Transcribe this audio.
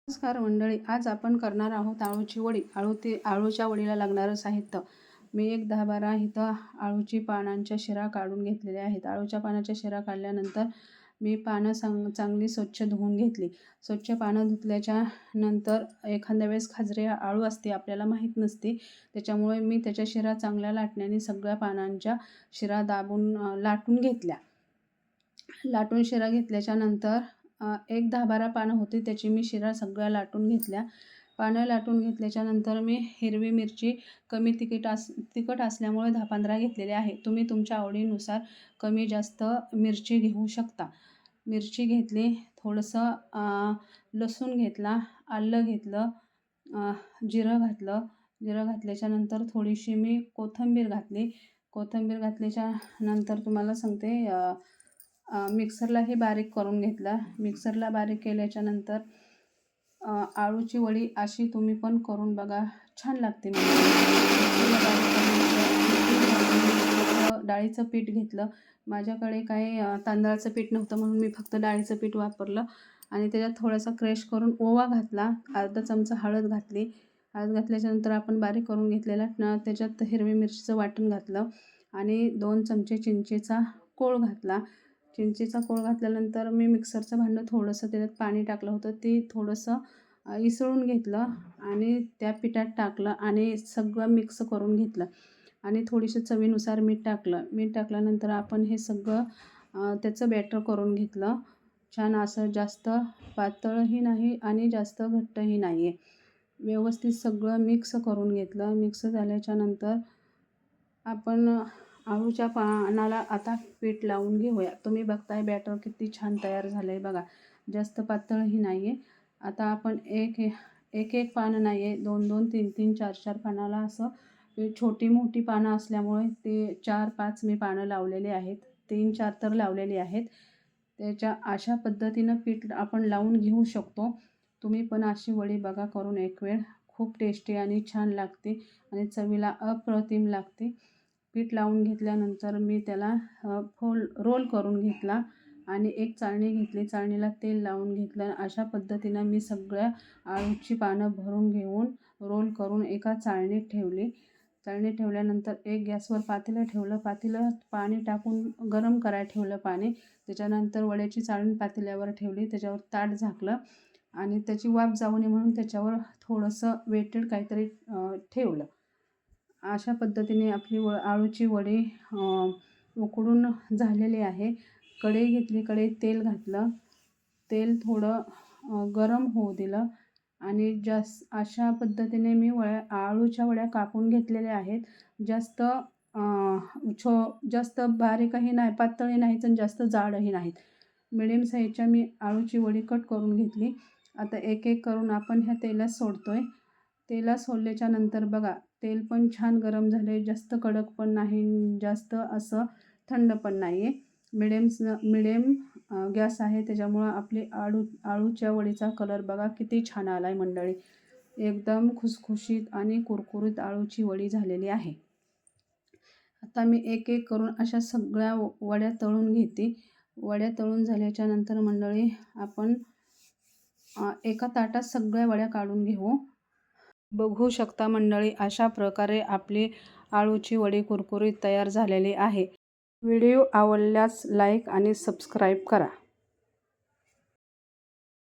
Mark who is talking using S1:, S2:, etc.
S1: नमस्कार मंडळी, आज आपण करणार आहोत आळूची वडी. आळूच्या वडीला लागणारं साहित्य मी एक 10-12 इथं आळूची पानांच्या शिरा काढून घेतलेल्या आहेत. आळूच्या पानाच्या शिरा काढल्यानंतर मी पानं चांगली स्वच्छ धुवून घेतली. स्वच्छ पानं धुतल्याच्या नंतर एखाद्या वेळेस खाजरी आळू असते, आपल्याला माहीत नसते, त्याच्यामुळे मी त्याच्या शिरा चांगल्या लाटण्याने सगळ्या पानांच्या शिरा दाबून लाटून घेतल्या. लाटून शिरा घेतल्याच्या नंतर एक 10-12 पानं होती, त्याची मी शिरा सगळ्या लाटून घेतल्या. पानं लाटून घेतल्याच्या नंतर मी हिरवी मिरची कमी तिखट असल्यामुळे 10-15 घेतलेले आहे. तुम्ही तुमच्या आवडीनुसार कमी जास्त मिरची घेऊ शकता. मिरची घेतली, थोडंसं लसूण घेतला, आलं घेतलं, जिरं घातलं. जिरं घातल्याच्या नंतर थोडीशी मी कोथिंबीर घातली. कोथिंबीर घातल्याच्या नंतर तुम्हाला सांगते, मिक्सरलाही बारीक करून घेतला. मिक्सरला बारीक केल्याच्या नंतर आळूची वडी अशी तुम्ही पण करून बघा, छान लागते. डाळीचं पीठ घेतलं. माझ्याकडे काही तांदळाचं पीठ नव्हतं म्हणून मी फक्त डाळीचं पीठ वापरलं आणि त्याच्यात थोडासा क्रश करून ओवा घातला. अर्धा चमचा हळद घातली. हळद घातल्याच्यानंतर आपण बारीक करून घेतलेला त्याच्यात हिरवी मिरचीचं वाटण घातलं आणि 2 चमचे चिंचेचा कोळ घातला. चिंचेचा कोळ घातल्यानंतर मी मिक्सरचं भांडं थोडंसं त्याच्यात पाणी टाकलं होतं, ते थोडंसं इसळून घेतलं आणि त्या पिठात टाकलं आणि सगळं मिक्स करून घेतलं आणि थोडीशी चवीनुसार मीठ टाकलं. मीठ टाकल्यानंतर आपण हे सगळं त्याचं बॅटर करून घेतलं. छान असं, जास्त पातळही नाही आणि जास्त घट्टही नाही आहे. व्यवस्थित सगळं मिक्स करून घेतलं. मिक्स झाल्याच्या नंतर आपण आळूच्या पानाला आता पीठ लावून घेऊया. तुम्ही बघताय बॅटर किती छान तयार झालं आहे बघा, जास्त पातळही नाही आहे. आता आपण एक पानं नाही आहे, 2-2, 3-3, 4-4 पानाला असं छोटी मोठी पानं असल्यामुळे ते 4-5 मी पानं लावलेले आहेत, 3-4 तर लावलेली आहेत. त्याच्या अशा पद्धतीनं पीठ आपण लावून घेऊ शकतो. तुम्ही पण अशी वडी बघा करून एक वेळ, खूप टेस्टी आणि छान लागते आणि चवीला अप्रतिम लागते. पीठ लावून घेतल्यानंतर मी त्याला रोल करून घेतला आणि एक चाळणी घेतली. चाळणीला तेल लावून घेतलं. अशा पद्धतीनं मी सगळ्या आळूची पानं भरून घेऊन रोल करून एका चाळणीत ठेवली. चाळणीत ठेवल्यानंतर एक गॅसवर पातेलं ठेवलं. पातेलं पाणी टाकून गरम करायला ठेवलं पाणी. त्याच्यानंतर वड्याची चाळण पातेल्यावर ठेवली, त्याच्यावर ताट झाकलं आणि त्याची वाफ जाऊ नये म्हणून त्याच्यावर थोडंसं वेटेड काहीतरी ठेवलं. अशा पद्धतीने आपली आळूची वडी उकडून झालेली आहे. कढई घेतली, कढईत तेल घातलं. तेल थोडं गरम होऊ दिलं आणि अशा पद्धतीने मी आळूच्या वड्या कापून घेतलेल्या आहेत. जास्त बारीकही नाही, पातळही नाहीत आणि जास्त जाडही नाहीत. मिडियम साईजच्या मी आळूची वडी कट करून घेतली. आता एक एक करून आपण ह्या तेलात सोडतोय. तेलात सोडल्याच्या नंतर बघा, तेल पण छान गरम झाले, जास्त कडक पण नाही, जास्त असं थंड पण नाही आहे. मिडियम गॅस आहे, त्याच्यामुळं आपली आळूच्या वडीचा कलर बघा किती छान आला आहे मंडळी. एकदम खुसखुशीत आणि कुरकुरीत आळूची वडी झालेली आहे. आता मी एक एक करून अशा सगळ्या वड्या तळून घेते. वड्या तळून झाल्याच्या नंतर मंडळी आपण एका ताटात सगळ्या वड्या काढून घेऊ. बघू शकता मंडळी, अशा प्रकारे आपली आळूची वडी कुरकुरीत तयार झालेली आहे. व्हिडिओ आवडल्यास लाईक आणि सबस्क्राईब करा.